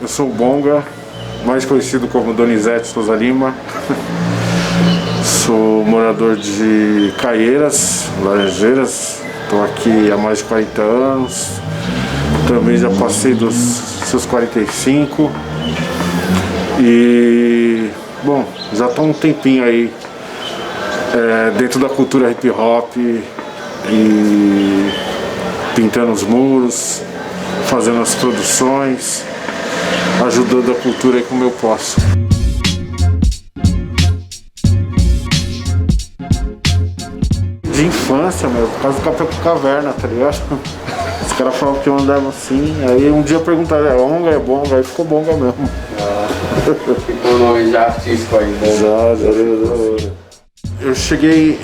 eu sou o Bonga, mais conhecido como Donizete Souza Lima. Sou morador de Caieiras, Laranjeiras. Estou aqui há mais de 40 anos. Também já passei dos seus 45. E, bom, já estou um tempinho aí dentro da cultura hip hop e pintando os muros, fazendo as produções, ajudando a cultura aí como eu posso. De infância, meu, por causa do Café com Caverna, tá ligado? Os caras falavam que eu andava assim, aí um dia perguntaram, é Onga, é Bonga, aí ficou Bonga mesmo. Ficou o nome já artístico aí, né? Já. Eu cheguei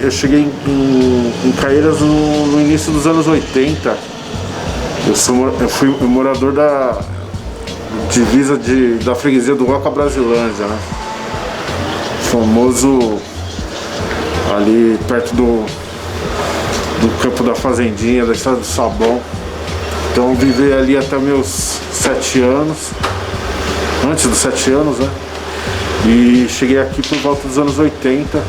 em Caieiras no início dos anos 80. Eu fui morador da divisa da freguesia do Oca Brasilândia, né? Famoso ali perto do campo da Fazendinha, da Estrada do Sabão. Então vivi ali até meus 7 anos, antes dos 7 anos, né? E cheguei aqui por volta dos anos 80,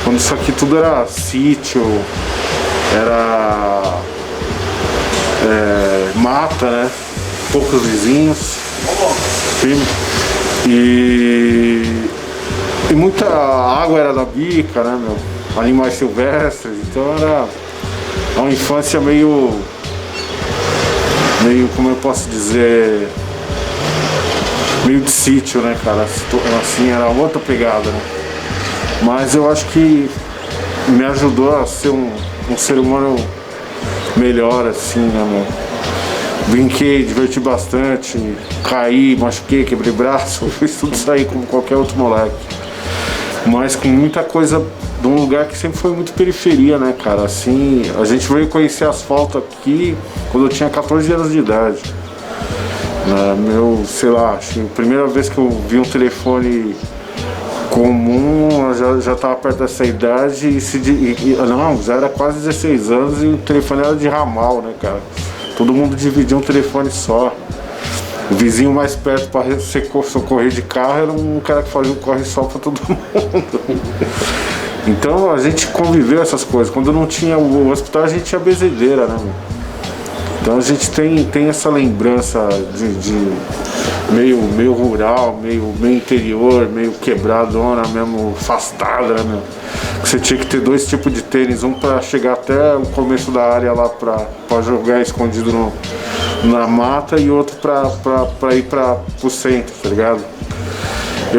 quando isso aqui tudo era sítio, era mata, né? Poucos vizinhos, e muita água era da bica, né, meu? Animais silvestres, então era uma infância meio, como eu posso dizer, meio de sítio, né, cara? Assim, era outra pegada, né? Mas eu acho que me ajudou a ser um ser humano melhor, assim, né, meu? Brinquei, diverti bastante, caí, machuquei, quebrei braço, fiz tudo isso aí como qualquer outro moleque. Mas com muita coisa de um lugar que sempre foi muito periferia, né, cara? Assim, a gente veio conhecer asfalto aqui quando eu tinha 14 anos de idade. Sei lá, acho que a primeira vez que eu vi um telefone comum, eu já estava perto dessa idade não, já era quase 16 anos e o telefone era de ramal, né, cara? Todo mundo dividia um telefone só. O vizinho mais perto para socorrer de carro era um cara que fazia um corre-sol para todo mundo. Então a gente conviveu essas coisas. Quando não tinha o hospital, a gente tinha bezedeira, né, meu? Então a gente tem essa lembrança de meio rural, meio interior, meio quebradona mesmo, afastada, né, meu? Você tinha que ter 2 tipos de tênis, um para chegar até o começo da área lá para jogar escondido na mata e outro para ir pro centro, tá ligado?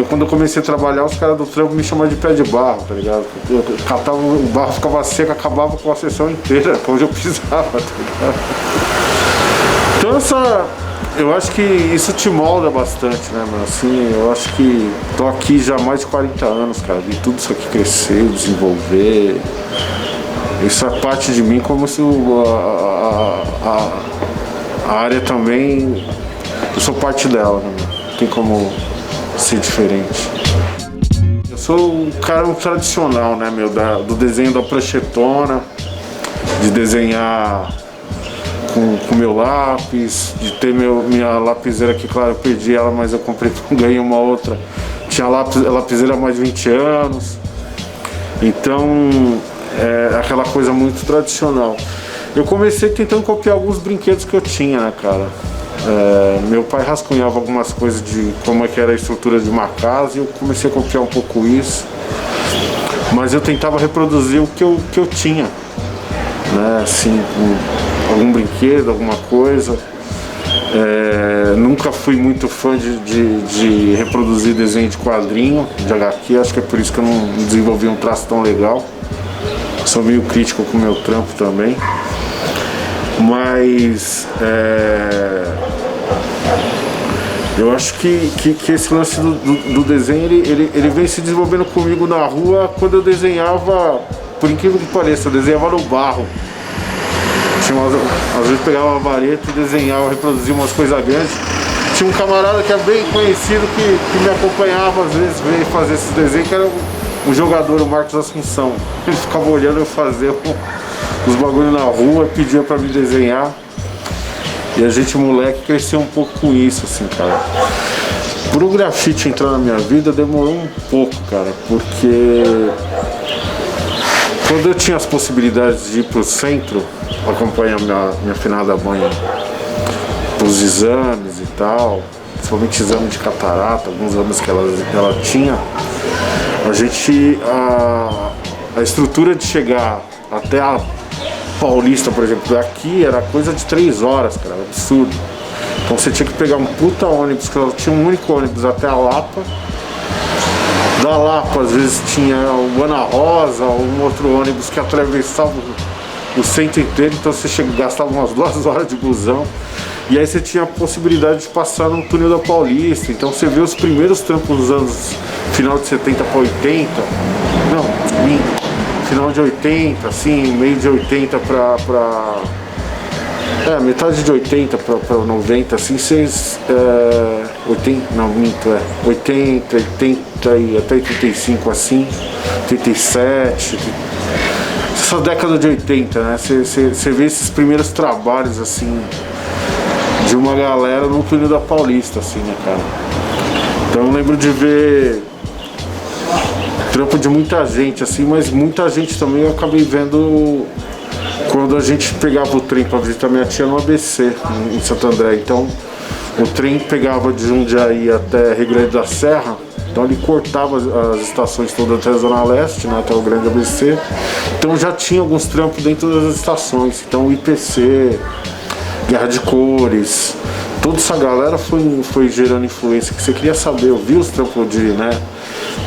Quando eu comecei a trabalhar, os caras do trampo me chamavam de pé de barro, tá ligado? Eu catava, o barro ficava seco, acabava com a sessão inteira, onde eu pisava, tá ligado? Então eu acho que isso te molda bastante, né, mano? Assim, eu acho que tô aqui já há mais de 40 anos, cara. Vi tudo isso aqui crescer, desenvolver. Isso é parte de mim, como se a área também, eu sou parte dela, né, mano? Não tem como ser diferente. Eu sou um cara tradicional, né, meu? Do desenho da pranchetona, de desenhar com meu lápis, de ter minha lapiseira que, claro, eu perdi ela, mas eu ganhei uma outra. Tinha lapiseira há mais de 20 anos. Então, é aquela coisa muito tradicional. Eu comecei tentando copiar alguns brinquedos que eu tinha, né, cara? Meu pai rascunhava algumas coisas de como é que era a estrutura de uma casa e eu comecei a copiar um pouco isso. Mas eu tentava reproduzir o que eu tinha, né, assim, algum brinquedo, alguma coisa. Nunca fui muito fã de reproduzir desenho de quadrinho, de HQ, acho que é por isso que eu não desenvolvi um traço tão legal. Sou meio crítico com o meu trampo também. Mas eu acho que esse lance do desenho, ele vem se desenvolvendo comigo na rua quando eu desenhava, por incrível que pareça, eu desenhava no barro. Às vezes pegava uma vareta e desenhava, reproduzia umas coisas grandes. Tinha um camarada que é bem conhecido que me acompanhava, às vezes veio fazer esses desenhos, que era um jogador, o Marcos Assunção. Ele ficava olhando eu fazer os bagulhos na rua, pedia pra me desenhar. E a gente, moleque, cresceu um pouco com isso, assim, cara. Pro grafite entrar na minha vida demorou um pouco, cara, porque quando eu tinha as possibilidades de ir pro centro, acompanhar minha finada mãe pros exames e tal, principalmente exame de catarata, alguns exames que ela tinha, a estrutura de chegar até a Paulista, por exemplo, daqui era coisa de 3 horas, cara, absurdo. Então você tinha que pegar um puta ônibus, que tinha um único ônibus até a Lapa. Da Lapa, às vezes tinha o Ana Rosa, ou um outro ônibus que atravessava o centro inteiro, então você gastava umas 2 horas de busão. E aí você tinha a possibilidade de passar no túnel da Paulista. Então você vê os primeiros trampos dos anos final de 70 para 80. Não, final de 80, assim, meio de 80 metade de 80 para 90, assim, 80, não, minto, 80, 80 e até 85, assim, 87, essa década de 80, né? Você vê esses primeiros trabalhos, assim, de uma galera no túnel da Paulista, assim, né, cara? Então eu lembro de ver trampo de muita gente, assim, mas muita gente também eu acabei vendo quando a gente pegava o trem para visitar minha tia no ABC, em Santo André. Então o trem pegava de Jundiaí até Rio Grande da Serra, então ele cortava as estações todas até a Zona Leste, né, até o Grande ABC. Então já tinha alguns trampos dentro das estações, então o IPC, Guerra de Cores, toda essa galera foi gerando influência, que você queria saber. Eu vi os trampos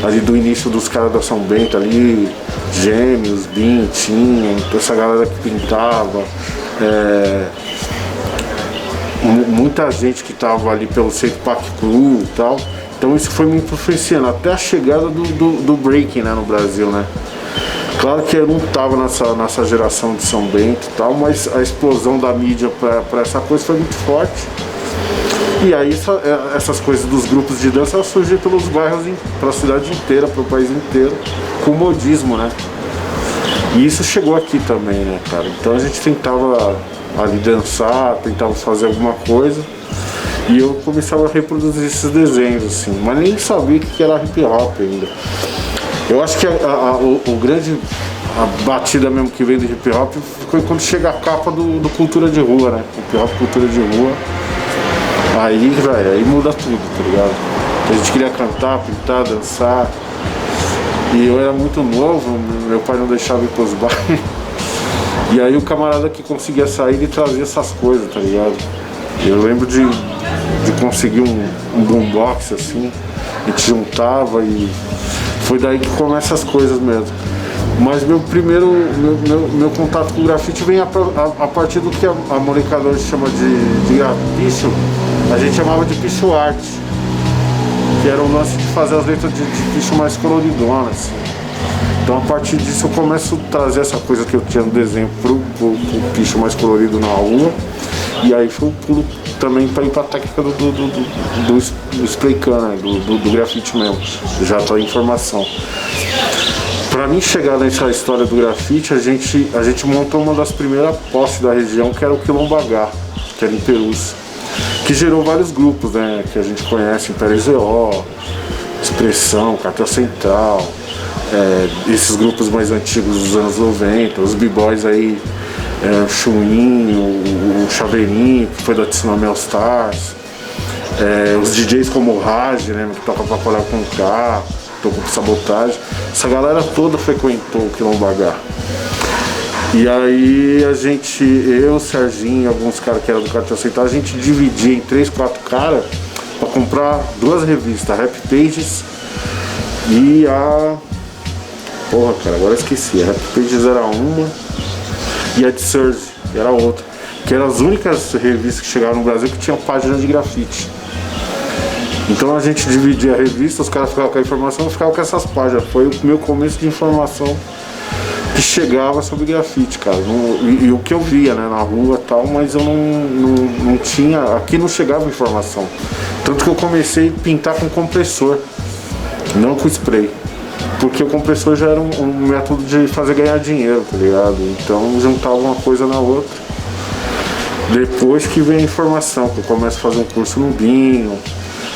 ali do início dos caras da São Bento ali, Gêmeos, Bin, tinha, toda essa galera que pintava, muita gente que tava ali pelo Centro Pac Cru e tal. Então isso foi me influenciando até a chegada do breaking, né, no Brasil, né? Claro que eu não tava nessa geração de São Bento e tal, mas a explosão da mídia para essa coisa foi muito forte. E aí essas coisas dos grupos de dança surgiram pelos bairros, pela cidade inteira, pelo país inteiro, com modismo, né? E isso chegou aqui também, né, cara? Então a gente tentava ali dançar, tentava fazer alguma coisa, e eu começava a reproduzir esses desenhos, assim, mas nem sabia o que era hip hop ainda. Eu acho que a batida mesmo que veio do hip hop foi quando chega a capa do Cultura de Rua, né? Hip hop Cultura de Rua. Aí, velho, aí muda tudo, tá ligado? A gente queria cantar, pintar, dançar. E eu era muito novo, meu pai não deixava ir pros bares. E aí o camarada que conseguia sair, ele trazia essas coisas, tá ligado? Eu lembro de conseguir um boombox, assim, a gente juntava e foi daí que começam as coisas mesmo. Mas meu contato com o grafite vem a partir do que a molecada hoje chama de grafite, a gente chamava de picho art, que era o lance de fazer as letras de picho mais coloridonas, assim. Então a partir disso eu começo a trazer essa coisa que eu tinha no desenho pro picho mais colorido na rua, e aí foi o pulo também para ir para a técnica do spray can, né? do grafite mesmo, já tô em informação. Para mim chegar nessa história do grafite, a gente montou uma das primeiras posses da região, que era o Quilombo H, que era em Perus, que gerou vários grupos, né, que a gente conhece, Império ZO, Expressão, Cartel Central, esses grupos mais antigos dos anos 90, os b-boys aí, o Chuinho, o Chaveirinho, que foi da Tsunami All Stars, os DJs como o Raj, né, que toca pra colar com o K, tocou com Sabotagem. Essa galera toda frequentou o Quilombo H. E aí eu, o Serginho, alguns caras que eram do Cartel Central, a gente dividia em 3, 4 caras pra comprar 2 revistas, a Rap Pages e a... Porra, cara, agora eu esqueci. A Rap Pages era uma e a de Surge era outra. Que eram as únicas revistas que chegaram no Brasil que tinham páginas de grafite. Então a gente dividia a revista, os caras ficavam com a informação, ficavam com essas páginas. Foi o meu começo de informação que chegava sobre grafite, cara. E o que eu via, né, na rua e tal, mas eu não tinha... Aqui não chegava informação. Tanto que eu comecei a pintar com compressor, não com spray. Porque o compressor já era um método de fazer ganhar dinheiro, tá ligado? Então juntava uma coisa na outra. Depois que vem a informação, que eu começo a fazer um curso no Binho,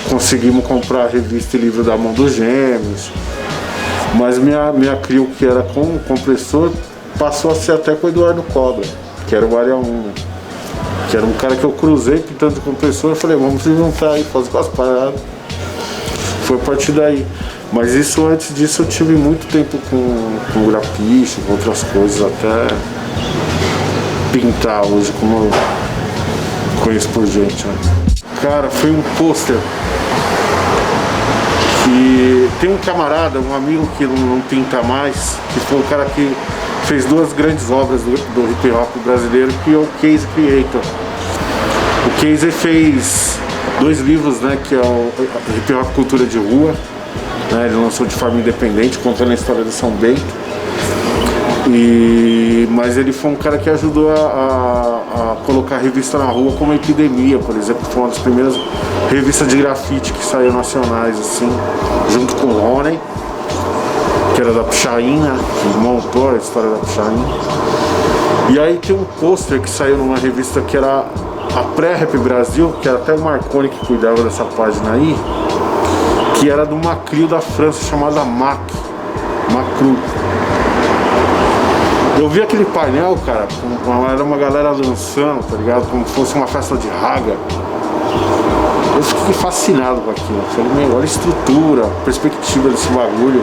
conseguimos comprar a revista e livro da Mão dos Gêmeos. Mas minha CRIO, que era com compressor, passou a ser até com o Eduardo Cobra, que era o Área 1, que era um cara que eu cruzei pintando de compressor. Eu falei, vamos se juntar aí, fazer com as paradas. Foi a partir daí. Mas isso, antes disso, eu tive muito tempo com grafite, com outras coisas, até pintar hoje, como eu conheço por gente, né? Cara, foi um pôster que tem um camarada, um amigo que não pinta mais, que foi o cara que fez duas grandes obras do hip hop brasileiro, que é o Case Creator. O Case fez 2 livros, né, que é o Hip Hop Cultura de Rua, né, ele lançou de forma independente, contando a história do São Bento. Mas ele foi um cara que ajudou a colocar a revista na rua como Epidemia, por exemplo, foi uma das primeiras revistas de grafite que saiu nacionais, assim, junto com o Rony, que era da Pichain, né, que montou a história da Pichain. E aí tem um pôster que saiu numa revista que era a Pré-Rap Brasil, que era até o Marconi que cuidava dessa página aí, que era de uma CRIO da França chamada Macru. Eu vi aquele painel, cara, era uma galera dançando, tá ligado? Como se fosse uma festa de raga. Eu fiquei fascinado com aquilo. Falei, meu, olha a estrutura, a perspectiva desse bagulho.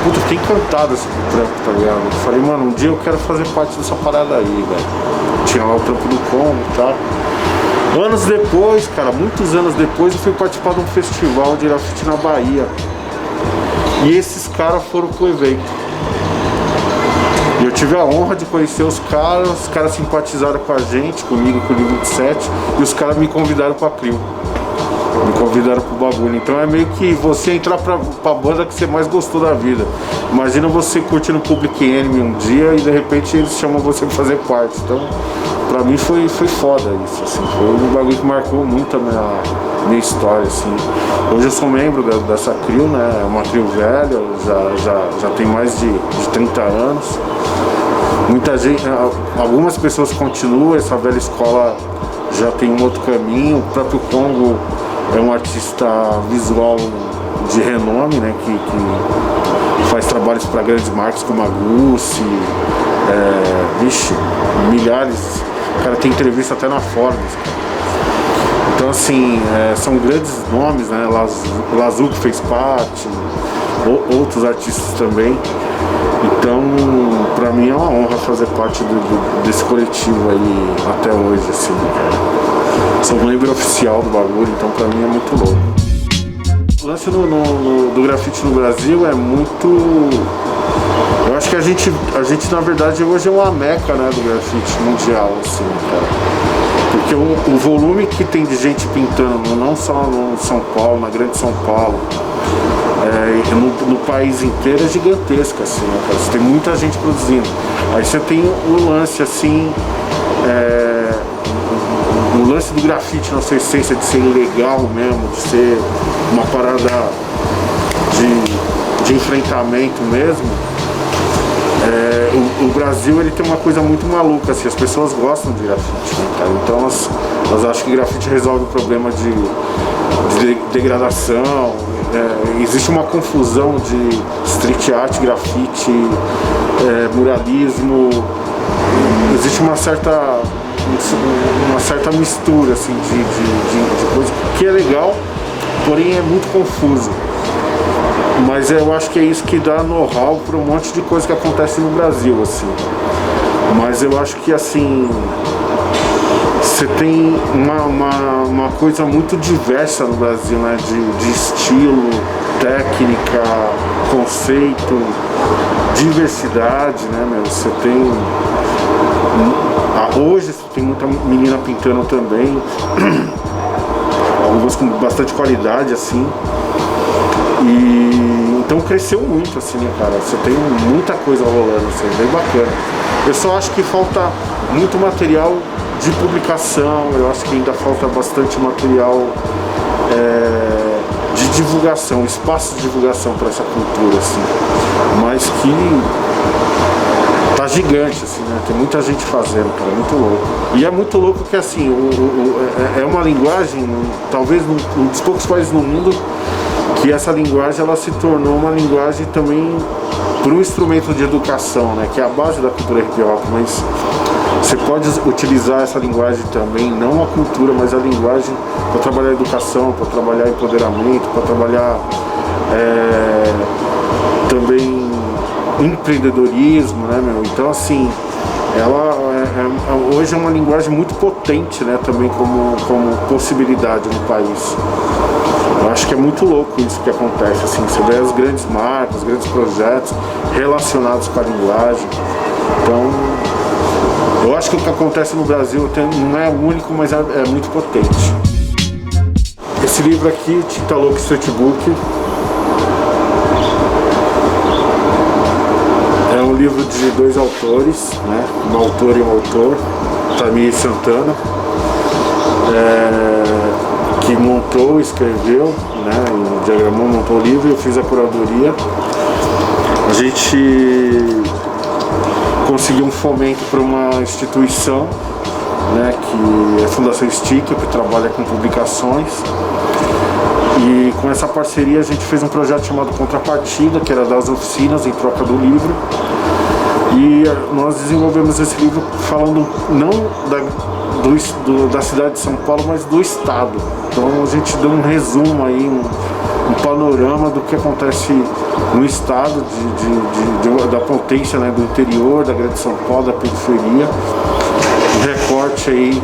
Puta, fiquei encantado assim, com o trampo, tá ligado? Eu falei, mano, um dia eu quero fazer parte dessa parada aí, velho. Tinha lá o trampo do Combo e tal. Anos depois, cara, muitos anos depois, eu fui participar de um festival de grafite na Bahia. E esses caras foram pro evento. E eu tive a honra de conhecer os caras simpatizaram com a gente, comigo, com o Livro 27, e os caras me convidaram pra CRIO. Me convidaram pro bagulho. Então é meio que você entrar pra banda que você mais gostou da vida. Imagina você curtindo Public Enemy um dia e de repente eles chamam você pra fazer parte. Então, pra mim foi foda isso, assim. Foi um bagulho que marcou muito a minha história, assim. Hoje eu sou membro dessa CRIO, né? É uma CRIO velha, já tem mais de 30 anos. Muita gente, algumas pessoas continuam, essa velha escola já tem um outro caminho. O próprio Congo é um artista visual de renome, né, que faz trabalhos para grandes marcas como a Gucci, milhares. O cara tem entrevista até na Forbes. Então, assim, são grandes nomes, né? Lazu que fez parte, outros artistas também. Então, pra mim é uma honra fazer parte desse coletivo aí até hoje, assim, cara. Sou membro oficial do bagulho, então pra mim é muito louco. O lance do grafite no Brasil é muito... Eu acho que a gente na verdade hoje é uma meca, né, do grafite mundial, assim, cara. Porque o volume que tem de gente pintando, não só no São Paulo, na grande São Paulo, no país inteiro é gigantesca, assim, né, cara? Você tem muita gente produzindo. Aí você tem o lance, assim, o lance do grafite na sua essência de ser legal mesmo, de ser uma parada de enfrentamento mesmo. O Brasil, ele tem uma coisa muito maluca, assim, as pessoas gostam de grafite, né, cara? Então elas acham que grafite resolve o problema de degradação. Existe uma confusão de street art, grafite, muralismo. Existe uma certa mistura, assim, de coisa que é legal, porém é muito confuso. Mas eu acho que é isso que dá know-how para um monte de coisa que acontece no Brasil, assim. Mas eu acho que, assim, você tem uma coisa muito diversa no Brasil, né? De estilo, técnica, conceito, diversidade, né, meu? Você tem... Hoje você tem muita menina pintando também, algumas com bastante qualidade, assim. E então cresceu muito, assim, né, cara? Você tem muita coisa rolando, assim, bem bacana. Eu só acho que falta muito material de publicação, eu acho que ainda falta bastante material de divulgação, espaço de divulgação para essa cultura, assim. Mas que tá gigante, assim, né? Tem muita gente fazendo, cara, é muito louco. E é muito louco que, assim, é uma linguagem, talvez um dos poucos países no mundo que essa linguagem ela se tornou uma linguagem também para um instrumento de educação, né? Que é a base da cultura hip hop, mas você pode utilizar essa linguagem também, não a cultura, mas a linguagem para trabalhar educação, para trabalhar empoderamento, para trabalhar também empreendedorismo, né, meu? Então, assim, ela hoje é uma linguagem muito potente, né, também como possibilidade no país. Eu acho que é muito louco isso que acontece, assim, você vê as grandes marcas, os grandes projetos relacionados com a linguagem. Então, eu acho que o que acontece no Brasil não é único, mas é muito potente. Esse livro aqui, Tinta Louca Street Book, é um livro de dois autores, né? Um autor e um autor, Tamir Santana, que montou, escreveu, né? E diagramou, montou o livro, eu fiz a curadoria. A gente conseguiu um fomento para uma instituição, né, que é a Fundação Estica, que trabalha com publicações, e com essa parceria a gente fez um projeto chamado Contrapartida, que era das oficinas em troca do livro, e nós desenvolvemos esse livro falando não da cidade de São Paulo, mas do estado. Então a gente deu um resumo aí, um panorama do que acontece no estado, da potência, né, do interior, da grande São Paulo, da periferia, um recorte aí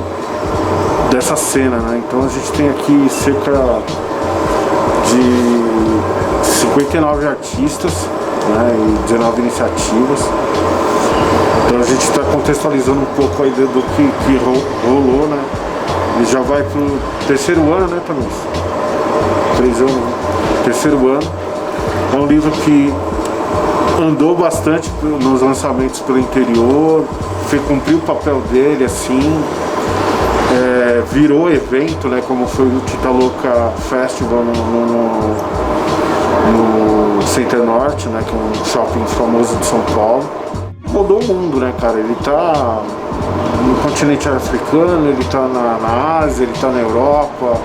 dessa cena, né? Então a gente tem aqui cerca de 59 artistas, né, e 19 iniciativas. Então a gente está contextualizando um pouco aí do que rolou, né? Ele já vai pro terceiro ano, né, Tamir? 3 anos, né? Terceiro ano. É um livro que andou bastante nos lançamentos pelo interior, cumpriu o papel dele, assim, virou evento, né, como foi o Tinta Louca Festival no Center Norte, né, que é um shopping famoso de São Paulo. Rodou o mundo, né, cara? Ele tá no continente africano, ele tá na Ásia, ele tá na Europa,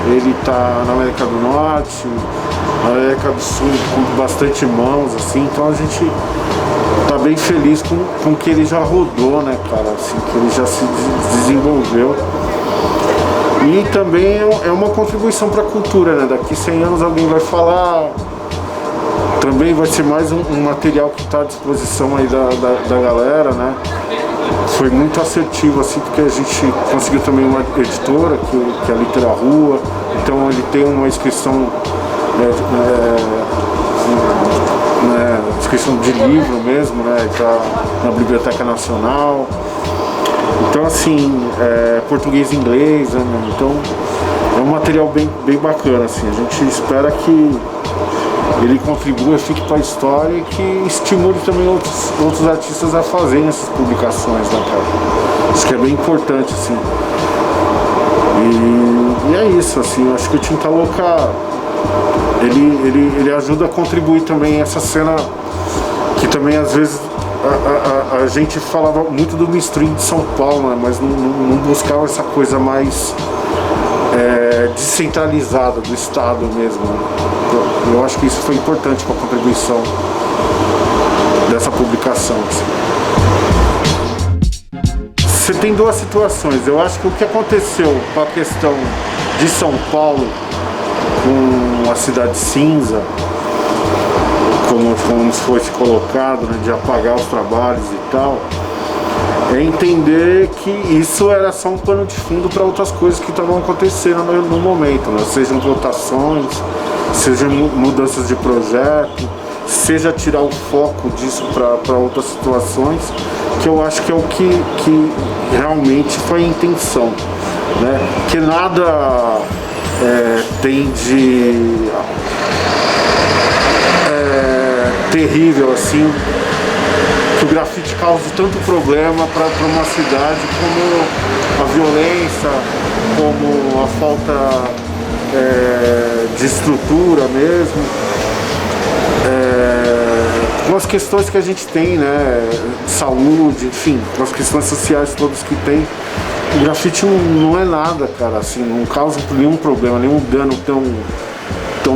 ele tá na América do Norte, na América do Sul, com bastante mãos, assim. Então a gente tá bem feliz com que ele já rodou, né, cara? Assim, que ele já se desenvolveu. E também é uma contribuição para a cultura, né? Daqui 100 anos alguém vai falar. Também vai ser mais um material que está à disposição aí da galera, né? Foi muito assertivo, assim, porque a gente conseguiu também uma editora, que é a Litera Rua. Então ele tem uma inscrição, inscrição de livro mesmo, né? Está na Biblioteca Nacional. Então, assim, português e inglês, né? Então é um material bem bacana, assim. A gente espera que ele contribua, fique para a história e que estimule também outros artistas a fazerem essas publicações, né, cara? Isso que é bem importante, assim. E é isso, assim, eu acho que o Tinta Louca, ele ajuda a contribuir também essa cena que também, às vezes, a gente falava muito do mainstream de São Paulo, né, mas não buscava essa coisa mais descentralizada do estado mesmo, né? Eu acho que isso foi importante para a contribuição dessa publicação, assim. Você tem duas situações. Eu acho que o que aconteceu com a questão de São Paulo com a cidade cinza, como foi se colocado, né, de apagar os trabalhos e tal, é entender que isso era só um pano de fundo para outras coisas que estavam acontecendo no momento, né? Sejam votações, sejam mudanças de projeto, seja tirar o foco disso para outras situações, que eu acho que é o que realmente foi a intenção, né? Que nada tem de terrível assim, que o grafite causa tanto problema para uma cidade, como a violência, como a falta de estrutura mesmo, com as questões que a gente tem, né, de saúde, enfim, com as questões sociais todas que tem, o grafite não é nada, cara, assim, não causa nenhum problema, nenhum dano tão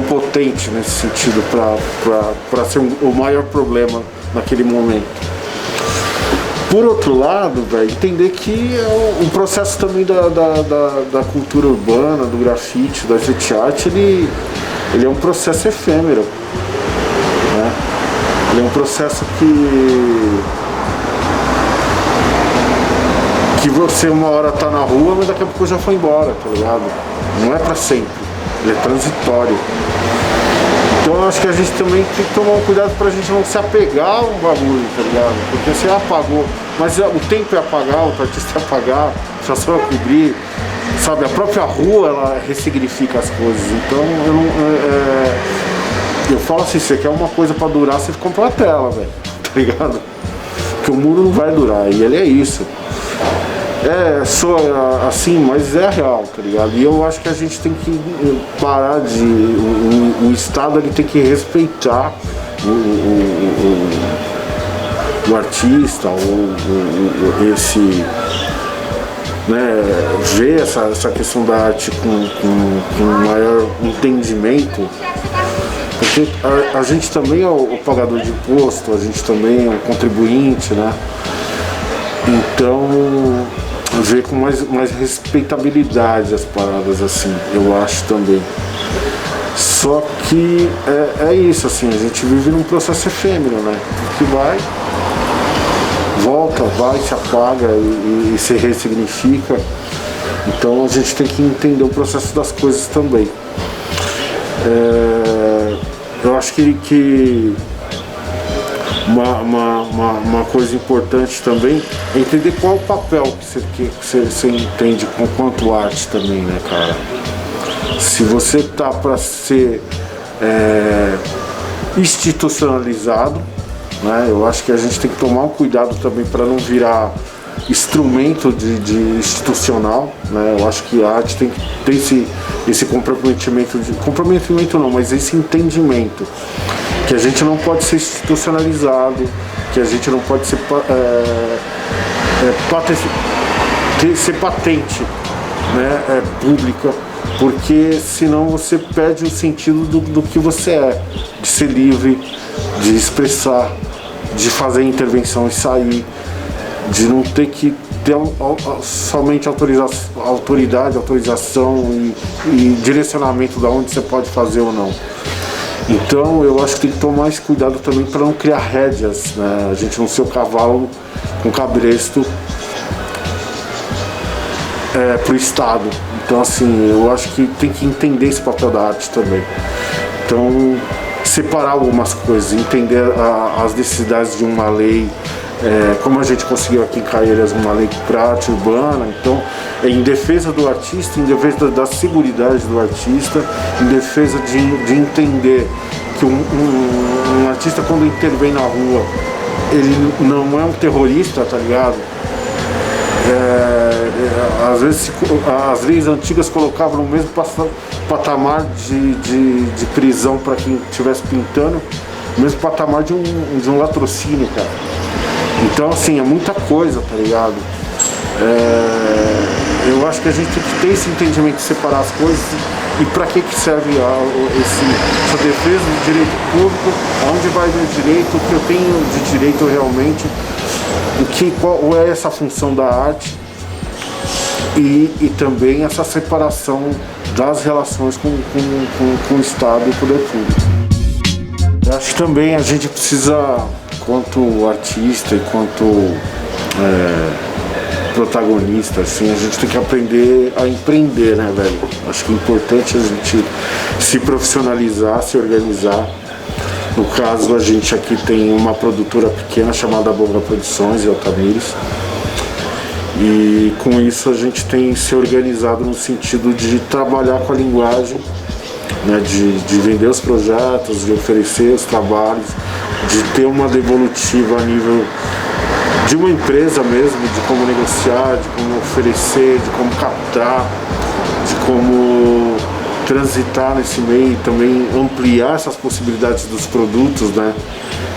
potente nesse sentido para ser o maior problema naquele momento. Por outro lado, velho, entender que o processo também da cultura urbana, do grafite, da street art, ele é um processo efêmero, né? Ele é um processo que você uma hora tá na rua, mas daqui a pouco já foi embora, tá ligado? Não é pra sempre, ele é transitório. Então eu acho que a gente também tem que tomar um cuidado pra gente não se apegar a um bagulho, tá ligado? Porque você apagou, mas o tempo é apagar, o artista é apagar, só vai cobrir, sabe? A própria rua, ela ressignifica as coisas. Então eu falo assim, você quer uma coisa pra durar, você compra a tela, velho, tá ligado? Porque o mundo não vai durar, e ele é isso. Soa assim, mas é real, tá ligado? E eu acho que a gente tem que parar de... O Estado, ele tem que respeitar o artista, esse... Né, ver essa questão da arte com maior entendimento, porque a gente também é o pagador de imposto, a gente também é o contribuinte, né? Então, ver com mais respeitabilidade as paradas, assim, eu acho também. Só que é isso, assim, a gente vive num processo efêmero, né? Que vai, volta, vai, se apaga e se ressignifica. Então a gente tem que entender o processo das coisas também. Eu acho que uma coisa importante também é entender qual é o papel que você entende quanto arte também, né, cara? Se você tá para ser institucionalizado, né, eu acho que a gente tem que tomar um cuidado também para não virar instrumento de institucional, né? Eu acho que a arte tem que ter esse comprometimento não, mas esse entendimento que a gente não pode ser institucionalizado, que a gente não pode ser patente, né, pública, porque senão você perde o sentido do que você é, de ser livre, de expressar, de fazer intervenção e sair, de não ter que ter somente autorização e direcionamento de onde você pode fazer ou não. Então eu acho que tem que tomar esse cuidado também para não criar rédeas, né? A gente não ser o cavalo com cabresto pro Estado. Então assim, eu acho que tem que entender esse papel da arte também. Então, separar algumas coisas, entender as necessidades de uma lei, como a gente conseguiu aqui em Caieiras uma lei para arte urbana, então em defesa do artista, em defesa da seguridade do artista, em defesa de entender que um artista quando intervém na rua, ele não é um terrorista, tá ligado? Às vezes as leis antigas colocavam no mesmo patamar de prisão para quem estivesse pintando, no mesmo patamar de um latrocínio, cara. Então assim, é muita coisa, tá ligado? Eu acho que a gente tem que ter esse entendimento de separar as coisas e para que serve essa defesa do direito público, aonde vai meu direito, o que eu tenho de direito realmente, qual é essa função da arte e também essa separação das relações com o Estado e o poder público. Eu acho que também a gente precisa, quanto artista e quanto protagonista, assim, a gente tem que aprender a empreender, né, velho? Acho que é importante a gente se profissionalizar, se organizar. No caso, a gente aqui tem uma produtora pequena chamada Bonga Produções, em Altamires. E com isso a gente tem se organizado no sentido de trabalhar com a linguagem, né, de vender os projetos, de oferecer os trabalhos, de ter uma devolutiva a nível de uma empresa mesmo, de como negociar, de como oferecer, de como captar, de como transitar nesse meio e também ampliar essas possibilidades dos produtos, né?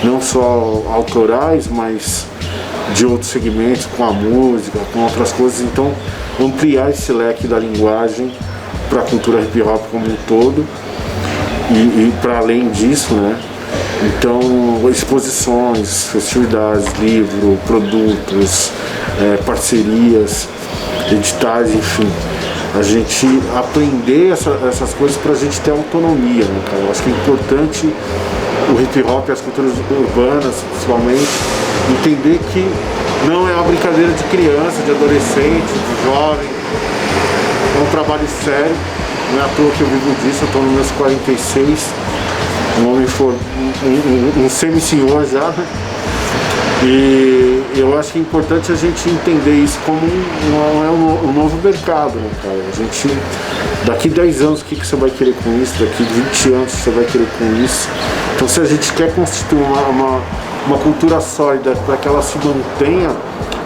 Não só autorais, mas de outros segmentos, com a música, com outras coisas. Então, ampliar esse leque da linguagem para a cultura hip hop como um todo e para além disso, né? Então, exposições, festividades, livro, produtos, parcerias, editais, enfim. A gente aprender essas coisas para a gente ter autonomia, né, cara? Eu acho que é importante o hip hop e as culturas urbanas, principalmente, entender que não é uma brincadeira de criança, de adolescente, de jovem. É um trabalho sério, não é à toa que eu vivo disso, eu estou nos meus 46, um homem um semi-senhor já, né? E eu acho que é importante a gente entender isso como um novo mercado, né, cara? A gente, daqui 10 anos, o que você vai querer com isso? Daqui 20 anos, você vai querer com isso? Então, se a gente quer constituir uma cultura sólida para que ela se mantenha,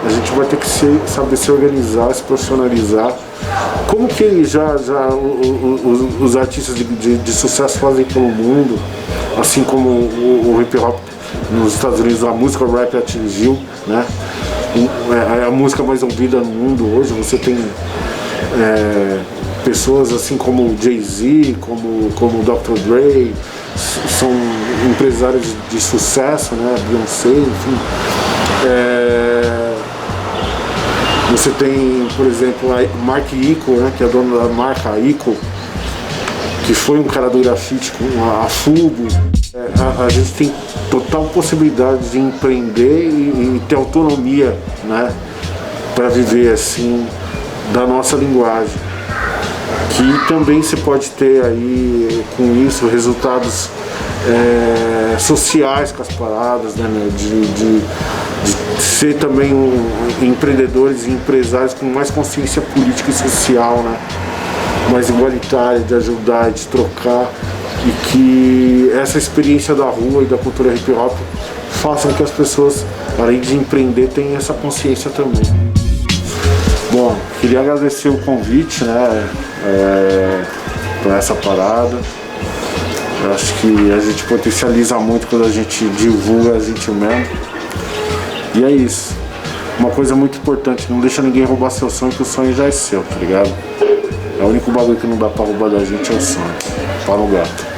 a gente vai ter que saber se organizar, se profissionalizar. Como que os artistas de sucesso fazem pelo mundo, assim como o hip hop nos Estados Unidos, a música rap atingiu, né? É a música mais ouvida no mundo hoje. Você tem pessoas assim como Jay-Z, como Dr. Dre, são empresários de sucesso, né? Beyoncé, enfim. Você tem, por exemplo, a Mark Ico, né? Que é dono da marca Ico, que foi um cara do grafite com a Fubo. A gente tem total possibilidade de empreender e ter autonomia, né, para viver assim da nossa linguagem, que também se pode ter aí com isso resultados sociais com as paradas, né, de ser também empreendedores e empresários com mais consciência política e social, né, mais igualitária, de ajudar, de trocar, e que essa experiência da rua e da cultura hip hop façam que as pessoas, além de empreender, tenham essa consciência também. Bom, queria agradecer o convite, né, para essa parada. Eu acho que a gente potencializa muito quando a gente divulga a gente mesmo. E é isso. Uma coisa muito importante, não deixa ninguém roubar seu sonho, que o sonho já é seu, tá ligado? É o único bagulho que não dá pra roubar da gente, é o sonho. Para o gato.